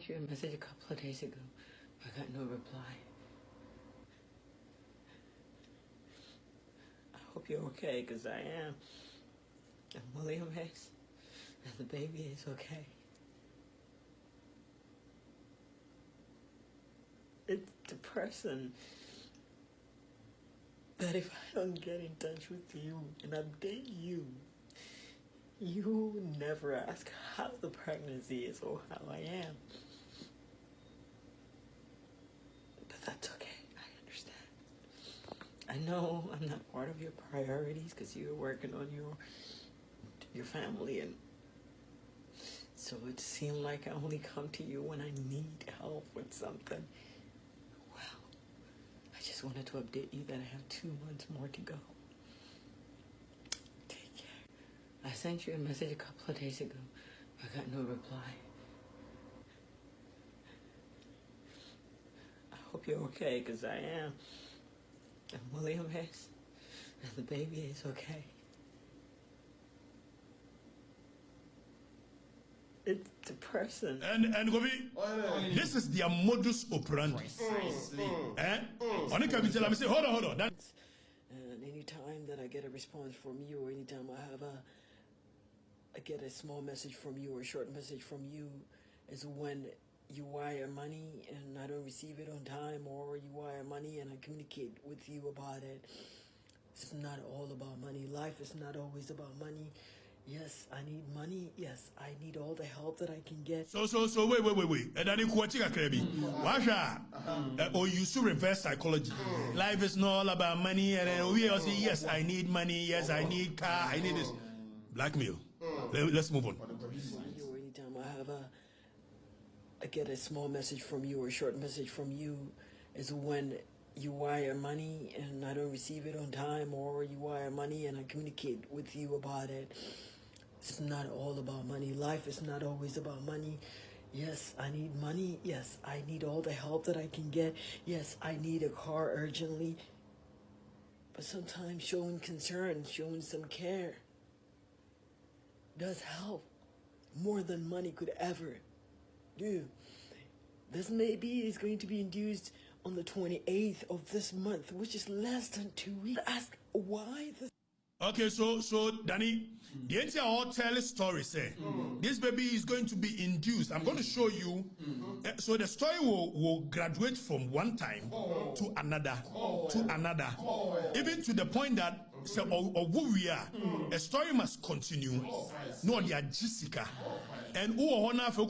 sent you a message a couple of days ago. I got no reply. I hope you're okay, because I am. And William is. And the baby is okay. It's depressing that if I don't get in touch with you and update you, you never ask how the pregnancy is or how I am. But that's okay. I understand. I know I'm not part of your priorities because you're working on your family, and so it seemed like I only come to you when I need help with something. Well, I just wanted to update you that I have 2 months more to go. Take care. I sent you a message a couple of days ago. I got no reply. I hope you're okay, because I am. And William is. And the baby is okay. It's depressing. And Gobi, this is their modus operandi. Precisely. Hold on. And anytime that I get a response from you, or anytime I get a small message from you or a short message from you, is when you wire money and I don't receive it on time, or you wire money and I communicate with you about it. It's not all about money. Life is not always about money. Yes, I need money. Yes, I need all the help that I can get. So, wait. And then you or you should reverse psychology. Life is not all about money. And then we all say, yes, I need money. Yes, I need car. I need this. Blackmail. Let's move on. Anytime I get a small message from you or a short message from you, is when you wire money and I don't receive it on time, or you wire money and I communicate with you about it. It's not all about money. Life is not always about money. Yes, I need money. Yes, I need all the help that I can get. Yes, I need a car urgently. But sometimes showing concern, showing some care does help more than money could ever do. This maybe is going to be induced on the 28th of this month, which is less than 2 weeks. Ask why this. Okay, so Danny, the entire all tell a story say this baby is going to be induced. I'm going to show you. So the story will graduate from one time to another, even to the point that who we are. A story must continue. No, they are Jessica and who honor for